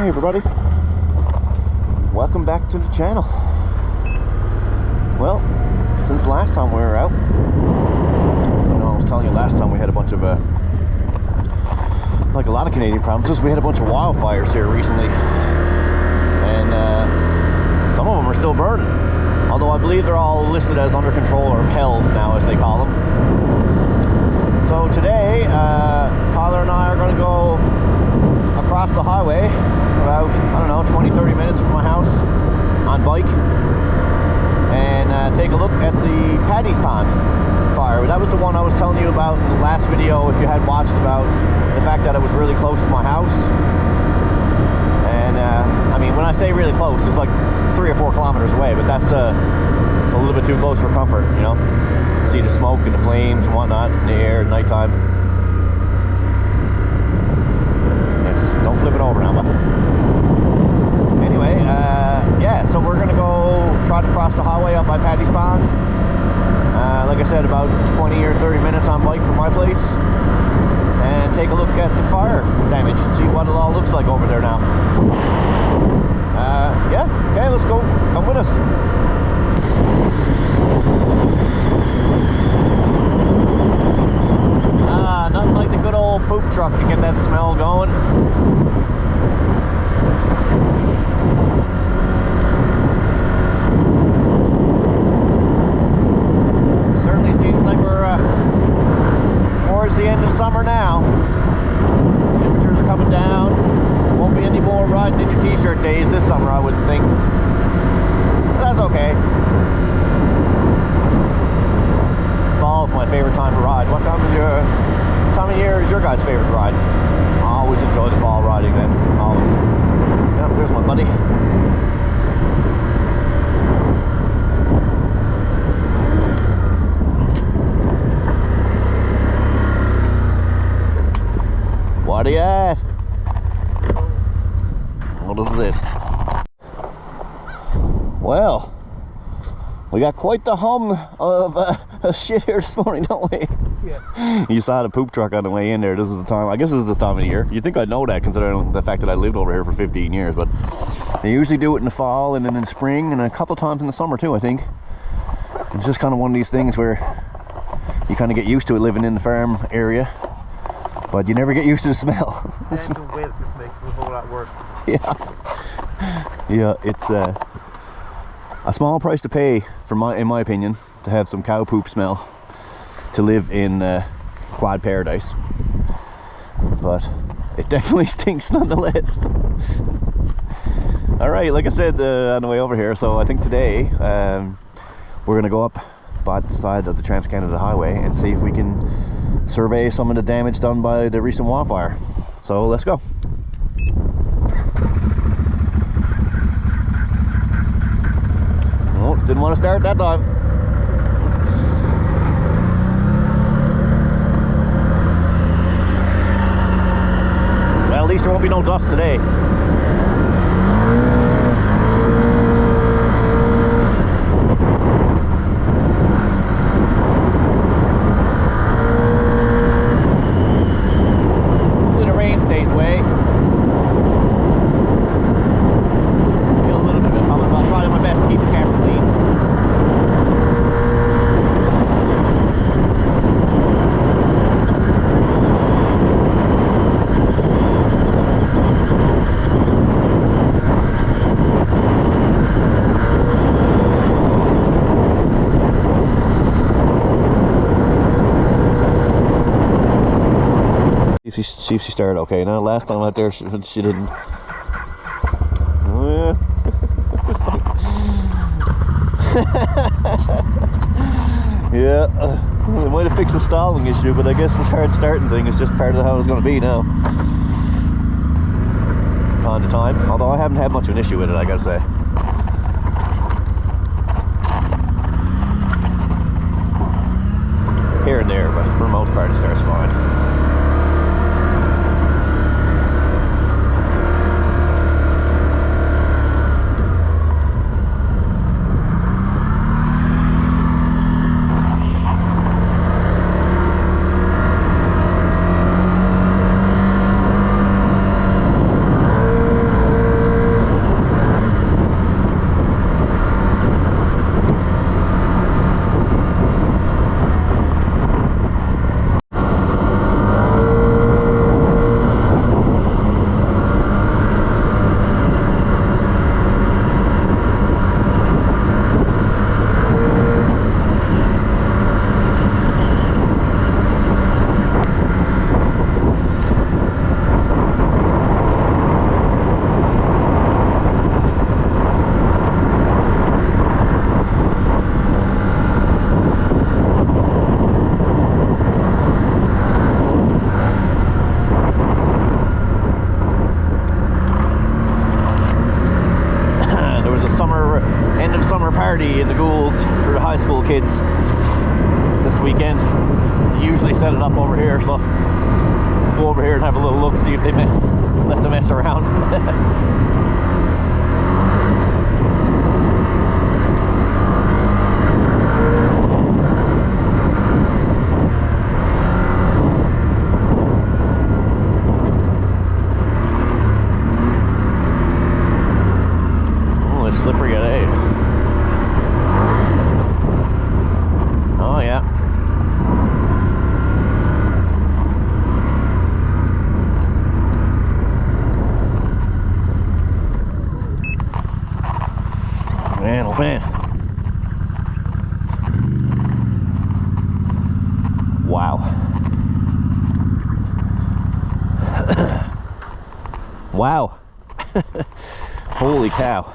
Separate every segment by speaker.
Speaker 1: Hey everybody, welcome back to the channel. Well, since last time we were out, I was telling you last time we had a bunch of like a lot of Canadian provinces, we had a bunch of wildfires here recently, and some of them are still burning, although I believe they're all listed as under control or held now, as they call them. So today Tyler and I are going to go across the highway about, I don't know, 20-30 minutes from my house on bike and take a look at the Paddy's pond fire. That was the one I was telling you about in the last video, if you had watched, about the fact that it was really close to my house. And I mean, when I say really close, it's like 3 or 4 kilometers away, but that's it's a little bit too close for comfort, you know. See the smoke and the flames and whatnot in the air at nighttime. Don't flip it over now, but anyway, yeah, so we're gonna go trot across the highway up by Paddy's pond. Like I said, about 20 or 30 minutes on bike from my place, and take a look at the fire damage and see what it all looks like over there now. Yeah, okay, let's go. Come with us. Nothing like the good old poop truck to get that smell going. Certainly seems like we're towards the end of summer now. Temperatures are coming down. Won't be any more riding in your t-shirt days this summer, I wouldn't think. But that's okay. Fall's my favorite time to ride. What time of year is your guys' favorite ride? I always enjoy the fall riding then. Always. Yeah, there's my buddy. What are you at? What is it? Well, we got quite the hum of shit here this morning, don't we? Yeah. You saw the poop truck on the way in there. This is the time, I guess this is the time of the year. You'd think I'd know that, considering the fact that I lived over here for 15 years, but they usually do it in the fall and then in spring and a couple times in the summer too, I think. It's just kind of one of these things where you kind of get used to it living in the farm area, but you never get used to the smell.
Speaker 2: And the wind just makes it a whole lot worse.
Speaker 1: Yeah. Yeah, it's a small price to pay, in my opinion, to have some cow poop smell, to live in quad paradise, but it definitely stinks nonetheless. All right, like I said on the way over here, so I think today we're gonna go up by the side of the Trans-Canada Highway and see if we can survey some of the damage done by the recent wildfire. So let's go. Oh, didn't want to start that time. Well, at least there won't be no dust today. Hopefully the rain stays away. Feel a little bit of it coming, but I'll try my best to keep the camera clean. See if she started okay. Now last time out there she didn't. Oh, yeah. Yeah, we might have fixed the stalling issue, but I guess this hard starting thing is just part of how it's going to be now. From time to time, although I haven't had much of an issue with it, I gotta say. Here and there, but for the most part it starts fine. Left to mess around. Slippery at 8. Oh yeah. Man, oh man. Wow. Wow. Holy cow.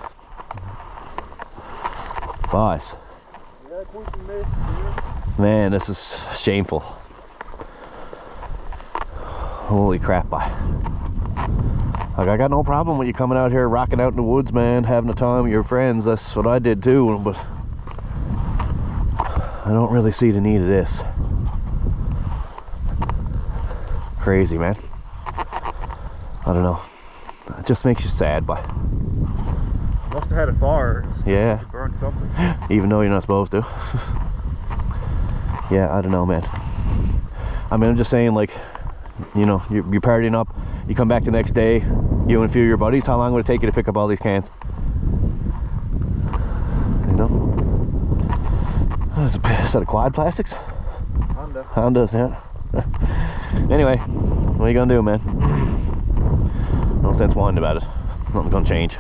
Speaker 1: Boss. Man, this is shameful. Holy crap, like, I got no problem with you coming out here, rocking out in the woods, man, having a time with your friends. That's what I did too, but I don't really see the need of this. Crazy, man. I don't know. It just makes you sad, but
Speaker 2: must have had a fire.
Speaker 1: Yeah.
Speaker 2: Burned something.
Speaker 1: Even though you're not supposed to. Yeah, I don't know, man. I mean, I'm just saying, like, you know, you're partying up, you come back the next day, you and a few of your buddies, how long would it take you to pick up all these cans? You know? Is that a Quad Plastics?
Speaker 2: Honda.
Speaker 1: Honda's, yeah. Anyway, what are you gonna do, man? No sense whining about it. Nothing's gonna change.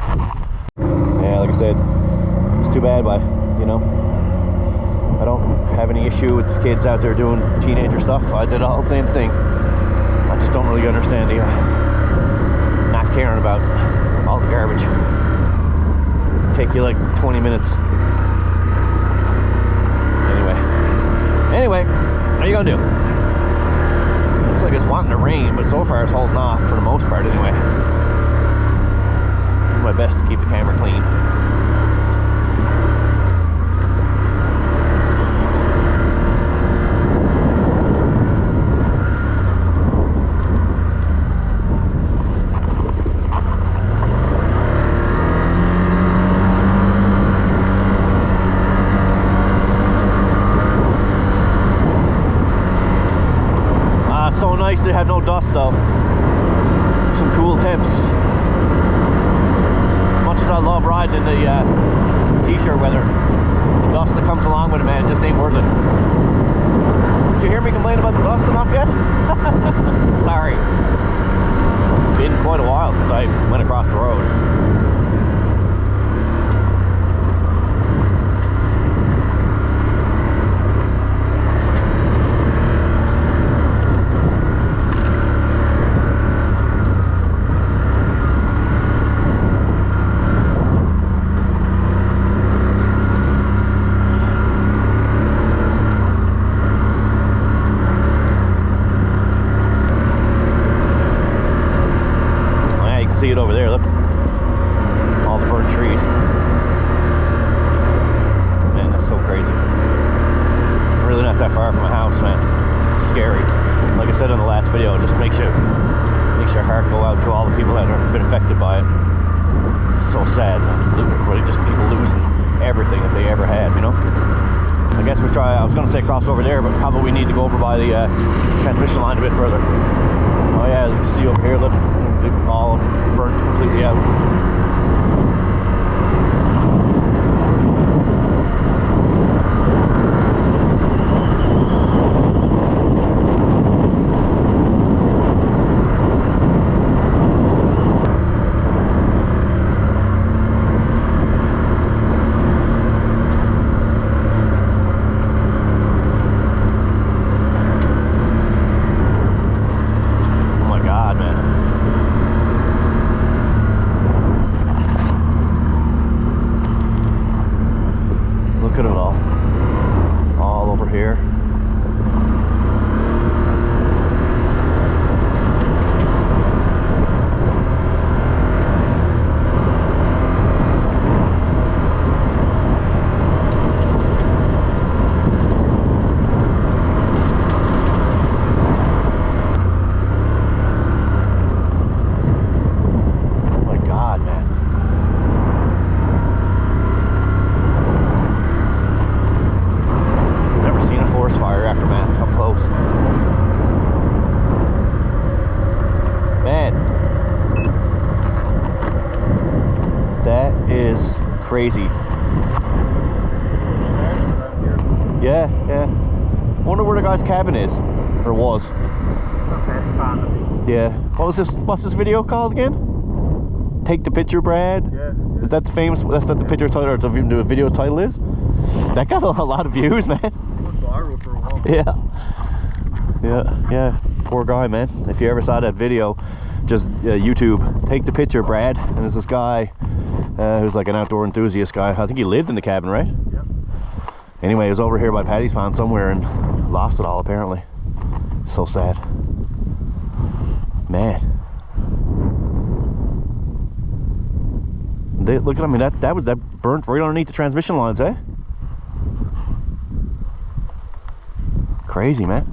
Speaker 1: Yeah, like I said, it's too bad, but, you know, I don't have any issue with the kids out there doing teenager stuff. I did all the same thing. I just don't really understand the not caring about all the garbage. Take you like 20 minutes. Anyway, what are you gonna do? Looks like it's wanting to rain, but so far it's holding off for the most part anyway. Do my best to keep the camera clean. So nice to have no dust though. Some cool temps. As much as I love riding in the t-shirt weather, the dust that comes along with it, man, just ain't worth it. Did you hear me complain about the dust enough yet? Sorry. It's been quite a while since I went across the road. See it over there, look. All the burnt trees. Man, that's so crazy. Really not that far from my house, man. Scary. Like I said in the last video, it just makes your heart go out to all the people that have been affected by it. It's so sad, man. Everybody, just people losing everything that they ever had, you know? I guess we try, I was gonna say cross over there, but probably we need to go over by the transmission line a bit further. Oh yeah, you can see over here, look. All burnt completely out. Oh my God, man. crazy.
Speaker 2: Around here.
Speaker 1: Yeah, yeah. Wonder where the guy's cabin is, or was. Yeah. What's this video called again? Take the picture, Brad.
Speaker 2: Yeah.
Speaker 1: Is that the famous? That's what the picture title or the video title is. That got a lot of views, man.
Speaker 2: It went viral for a while.
Speaker 1: Yeah. Poor guy, man. If you ever saw that video, just YouTube, take the picture, Brad. And there's this guy who's like an outdoor enthusiast guy. I think he lived in the cabin, right?
Speaker 2: Yep.
Speaker 1: Anyway, he was over here by Paddy's pond somewhere and lost it all, apparently. So sad. Man. Look at, I mean, that burnt right underneath the transmission lines, eh? Crazy, man.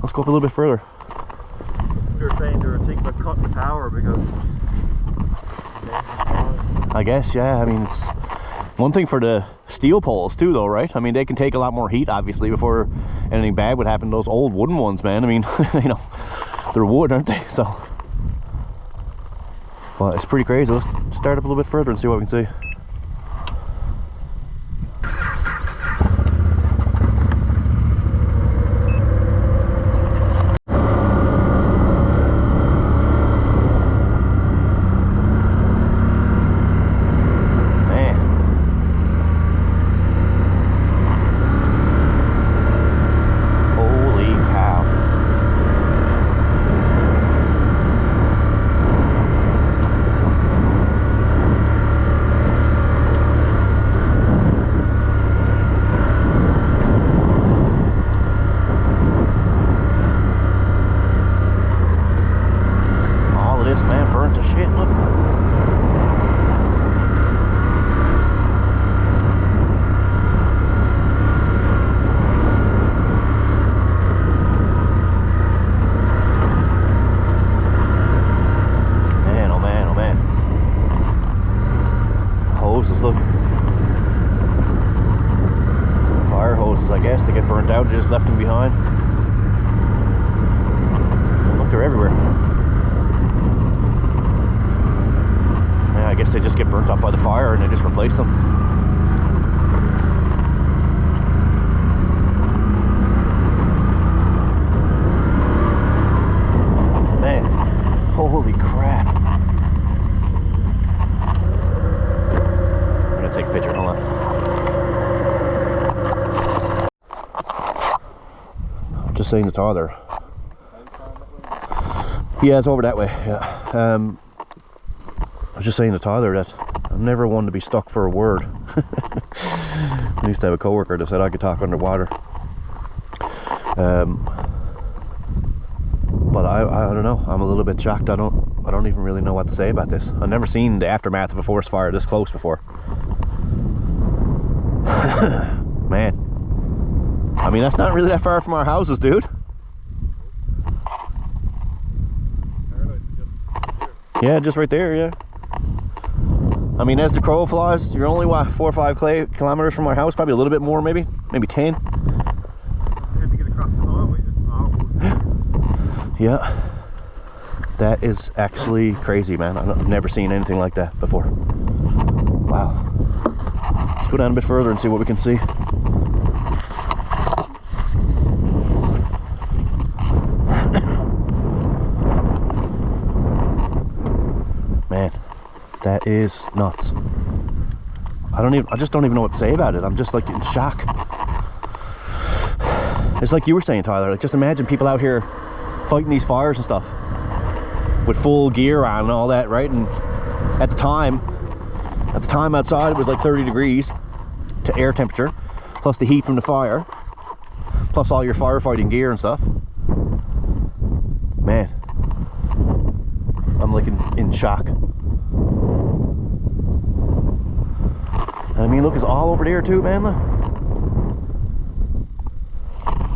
Speaker 1: Let's go up a little bit further.
Speaker 2: They were saying they were thinking about cutting the power because...
Speaker 1: I guess, yeah. I mean, it's one thing for the steel poles too, though, right? I mean, they can take a lot more heat, obviously, before anything bad would happen to those old wooden ones, man. I mean, you know, they're wood, aren't they? So, well, it's pretty crazy. Let's start up a little bit further and see what we can see. They just left them behind. Look, they're everywhere. Yeah, I guess they just get burnt up by the fire and they just replace them. Man, holy crap. I'm gonna take a picture, hold on. Just saying to Tyler. Yeah, it's over that way. Yeah. I was just saying to Tyler that I'm never one to be stuck for a word. I used to have a coworker that said I could talk underwater. But I don't know. I'm a little bit shocked. I don't even really know what to say about this. I've never seen the aftermath of a forest fire this close before. Man. I mean, that's not really that far from our houses, dude. Yeah, just right there, yeah. I mean, as the crow flies, you're only, what, 4 or 5 kilometers from our house? Probably a little bit more, maybe 10.
Speaker 2: To get across the highway.
Speaker 1: Yeah. That is actually crazy, man. I've never seen anything like that before. Wow. Let's go down a bit further and see what we can see. Man, that is nuts. I just don't even know what to say about it. I'm just like in shock. It's like you were saying, Tyler, like just imagine people out here fighting these fires and stuff with full gear on and all that, right? And at the time outside it was like 30 degrees to air temperature, plus the heat from the fire, plus all your firefighting gear and stuff. Man, I'm like in shock. I mean, look, it's all over there too, man. Look.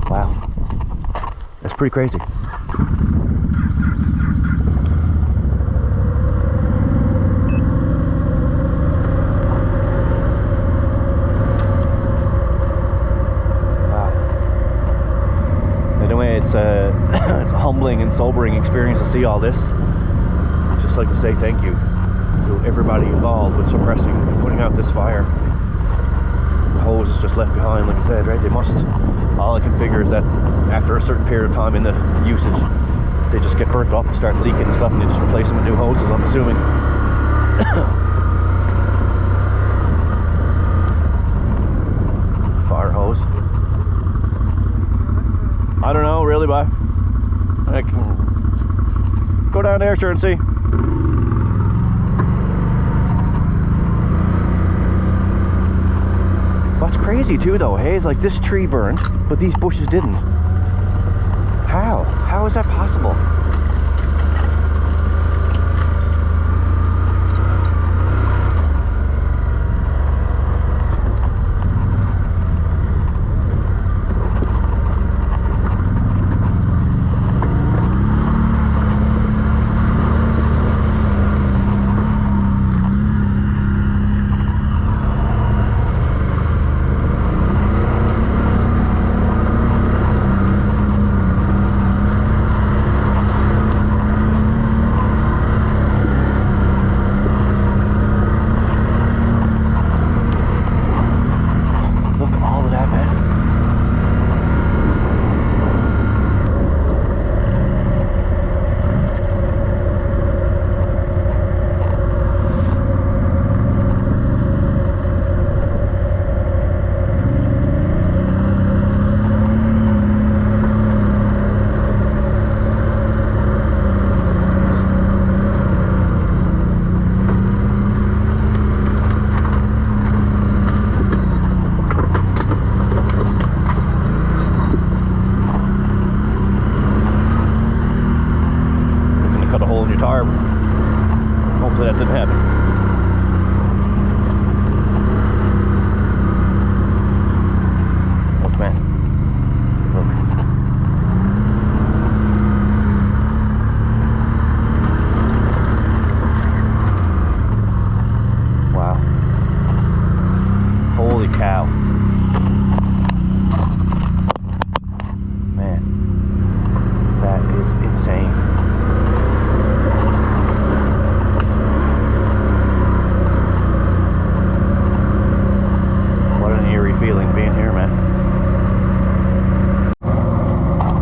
Speaker 1: Wow, that's pretty crazy. It's a humbling and sobering experience to see all this. I'd just like to say thank you to everybody involved with suppressing and putting out this fire. The hose is just left behind, like I said, right? They must. All I can figure is that after a certain period of time in the usage, they just get burnt up and start leaking and stuff, and they just replace them with new hoses, I'm assuming. Fire hose. I don't know, really, but I can go down there, sure, and see. What's crazy too, though, hey, is like this tree burned, but these bushes didn't. How? How is that possible? Hopefully that didn't happen. Look, man. Look. Wow. Holy cow. Man. That is insane. Feeling being here, man.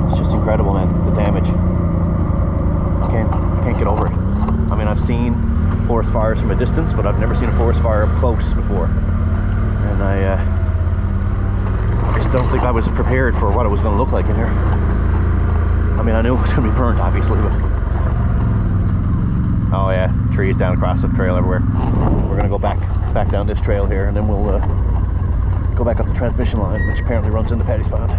Speaker 1: It's just incredible, man. The damage. I can't get over it. I mean, I've seen forest fires from a distance, but I've never seen a forest fire up close before. And I just don't think I was prepared for what it was going to look like in here. I mean, I knew it was going to be burnt, obviously, but oh yeah, trees down across the trail everywhere. We're going to go back down this trail here, and then we'll go back up the transmission line, which apparently runs into Paddy's pond.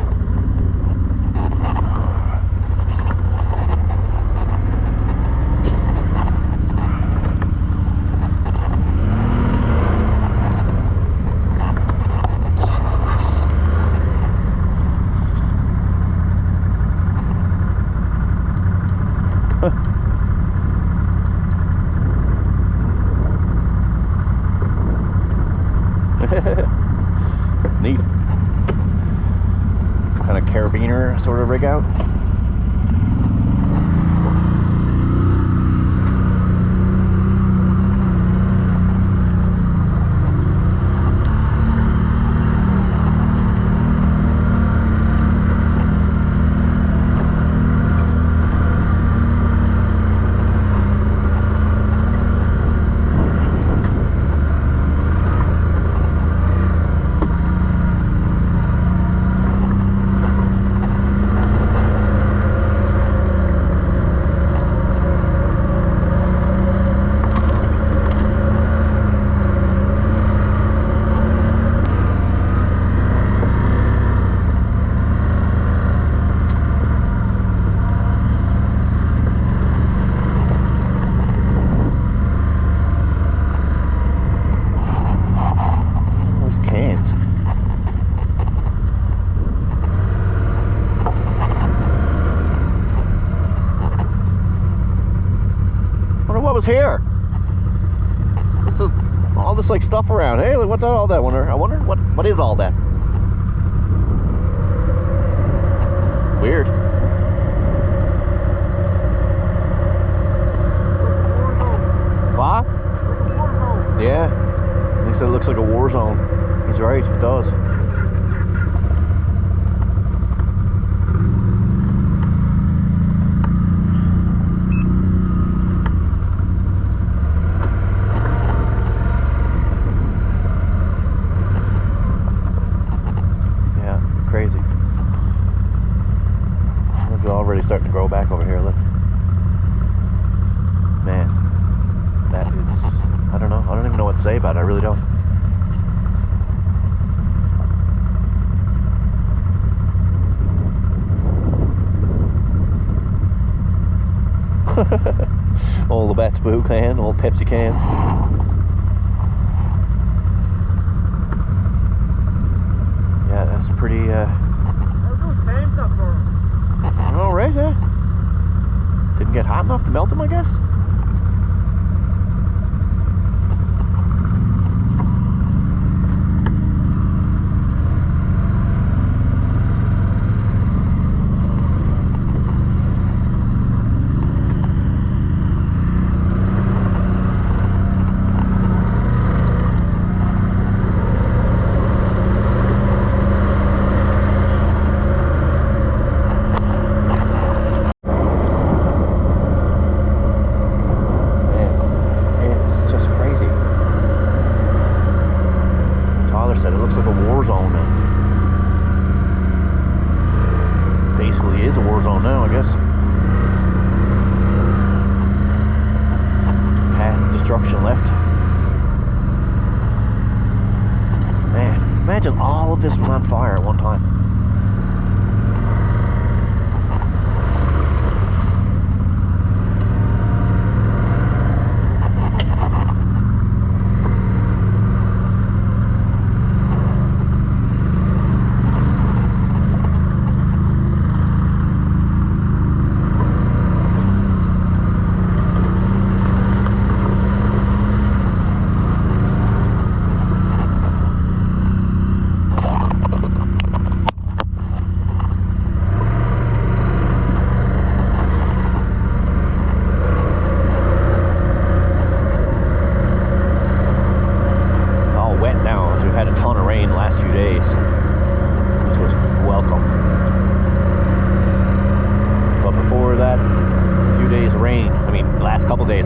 Speaker 1: Neat. Kind of carabiner sort of rig out. What was here? This is all this like stuff around. Hey, look, what's all that? I wonder what is all that? Weird. What? said it looks like a war zone. He's right, it does. Yeah, crazy. Look, it's already starting to grow back over here, look. Man, that is, I don't know. I don't even know what to say about it. I really don't. All the Bats Boo can, all Pepsi cans. Yeah, that's pretty, all right, yeah. Didn't get hot enough to melt them, I guess. Said it looks like a war zone now. Basically is a war zone now, I guess. Path of destruction left. Man, imagine all of this was on fire at one time.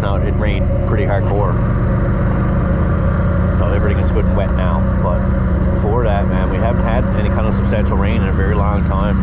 Speaker 1: Now it rained pretty hardcore, so everything is good and wet now. But before that, man, we haven't had any kind of substantial rain in a very long time.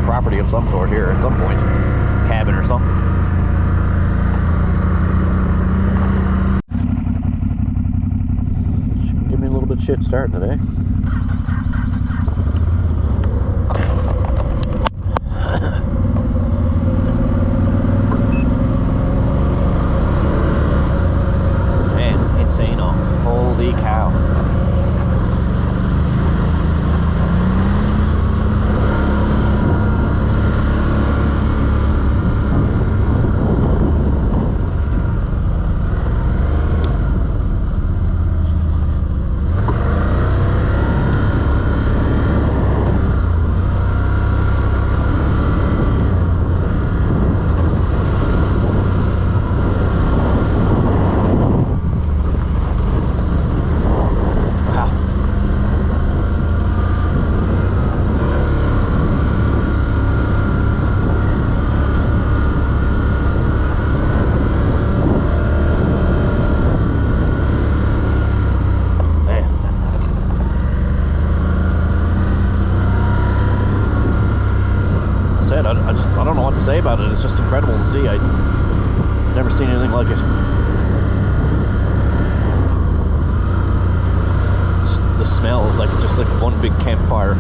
Speaker 1: Property of some sort here at some point, cabin or something. Should give me a little bit of shit starting today. Man, insane! Holy cow! I don't know what to say about it. It's just incredible to see. I've never seen anything like it. The smell is like just like one big campfire.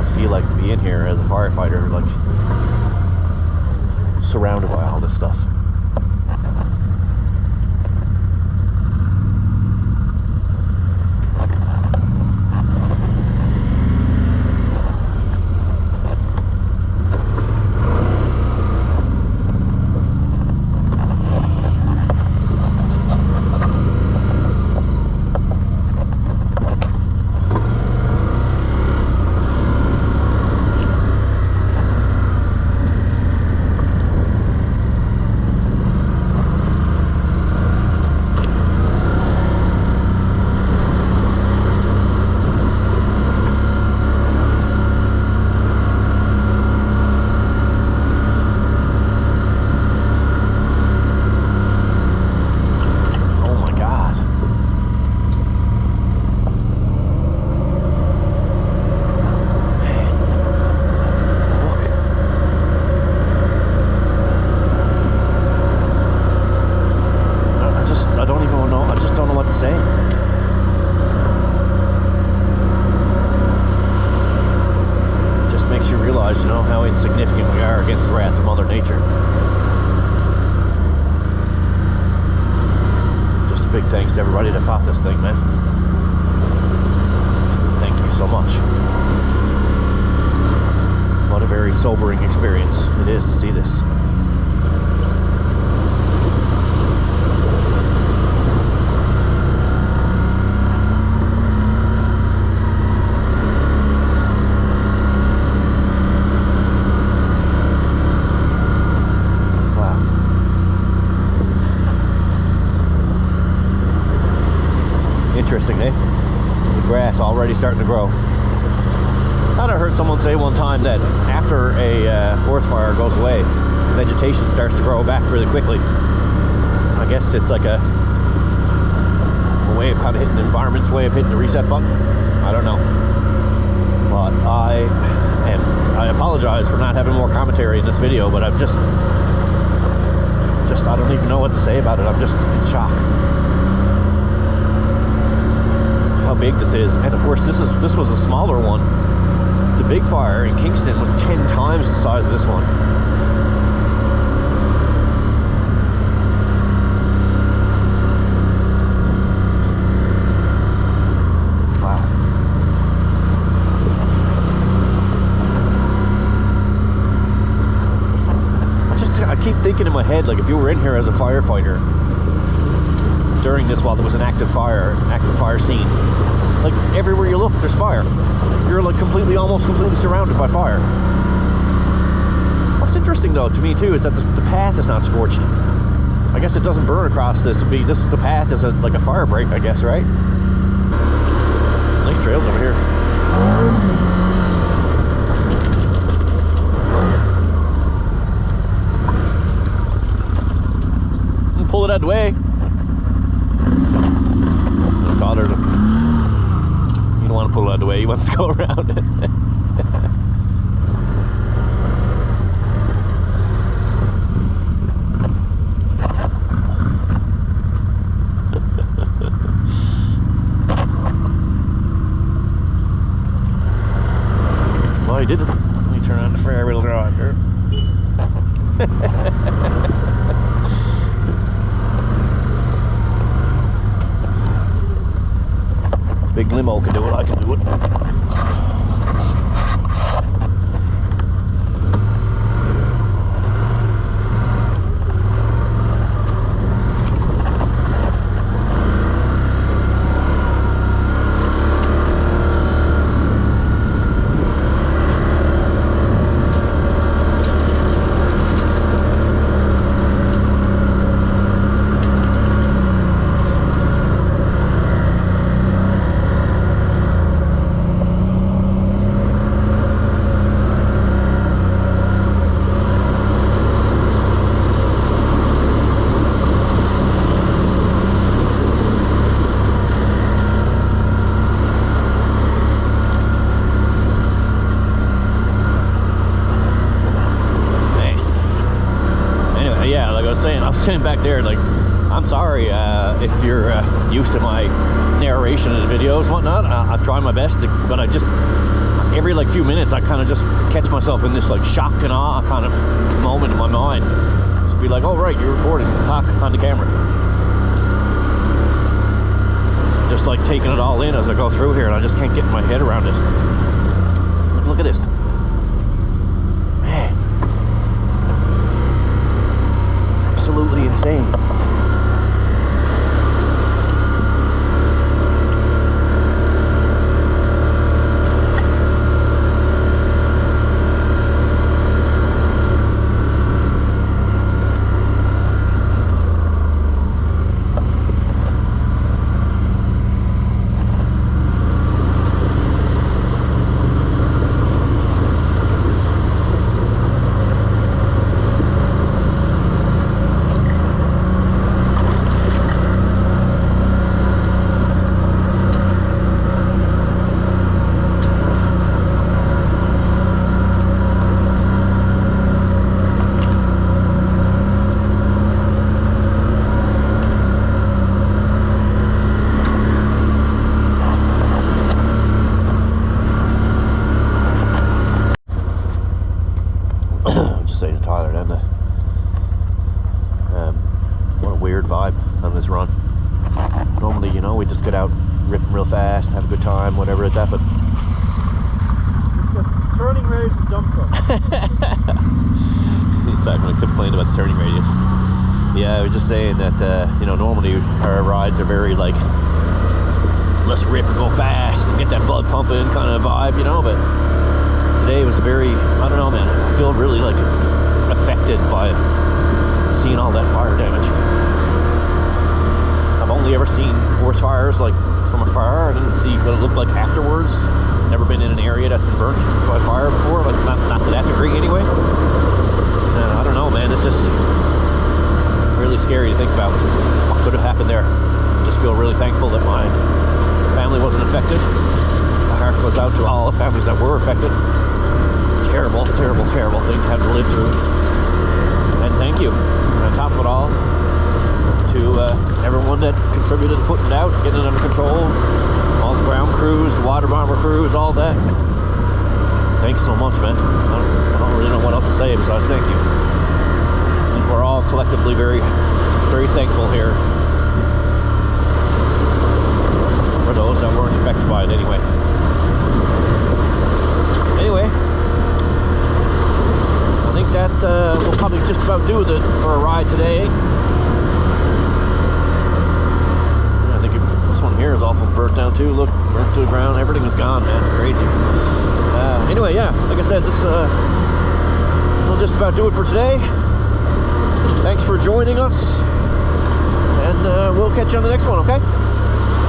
Speaker 1: must feel like to be in here as a firefighter, like surrounded by all this stuff. Insignificant we are against the wrath of Mother Nature. Just a big thanks to everybody that fought this thing, man. Thank you so much. What a very sobering experience it is to see this. Interesting, eh? The grass already starting to grow. I thought I heard someone say one time that after a forest fire goes away, vegetation starts to grow back really quickly. I guess it's like a way of kind of hitting the environment's way of hitting the reset button. I don't know. But I apologize for not having more commentary in this video, but I'm just I don't even know what to say about it. I'm just in shock. How big this is, and of course this was a smaller one. The big fire in Kingston was 10 times the size of this one. Wow. I keep thinking in my head, like if you were in here as a firefighter during this while there was an active fire scene, like everywhere you look there's fire. You're like almost completely surrounded by fire. What's interesting though to me too is that the path is not scorched. I guess it doesn't burn across this. The path is like a fire break, I guess, right? Nice trails over here. Pull it out of the way. You don't want to pull it out of the way, he wants to go around it. Well, he didn't. Let me turn on the four-wheel drive here. Big limo can do it, I can do it. Sitting back there, like, I'm sorry if you're used to my narration of the videos and whatnot. I try my best, but I every like few minutes I kind of just catch myself in this like shock and awe kind of moment in my mind. Just be like, oh right, you're recording, talk on the camera. Just like taking it all in as I go through here, and I just can't get my head around it. Look at this. Man. Absolutely insane. On this run. Normally, you know, we just get out, rip real fast, have a good time, whatever it's that, but
Speaker 2: The turning radius is dump truck.
Speaker 1: he's not going to complain about the turning radius. Yeah, I was just saying that, you know, normally our rides are very like, let's rip and go fast and get that blood pumping kind of vibe, you know, but today was a very, I don't know, man, I feel really like affected by seeing all that fire damage. I've only ever seen forest fires like from afar. I didn't see what it looked like afterwards. Never been in an area that's been burnt by fire before, like not to that degree anyway. I don't know, man, it's just really scary to think about what could have happened there. Just feel really thankful that my family wasn't affected. My heart goes out to all the families that were affected. Terrible, terrible, terrible thing to have to live through. And thank you. And on top of it all, to everyone that contributed to putting it out, getting it under control, all the ground crews, the water bomber crews, all that. Thanks so much, man. I don't really know what else to say besides thank you. And we're all collectively very, very thankful here for those that weren't affected by it anyway. Anyway, I think that will probably just about do it for a ride today. Here is awful burnt down too. Look, burnt to the ground. Everything was gone, man. Crazy. Anyway, yeah, like I said, this will just about do it for today. Thanks for joining us, and we'll catch you on the next one. Okay?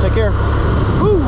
Speaker 1: Take care. Woo!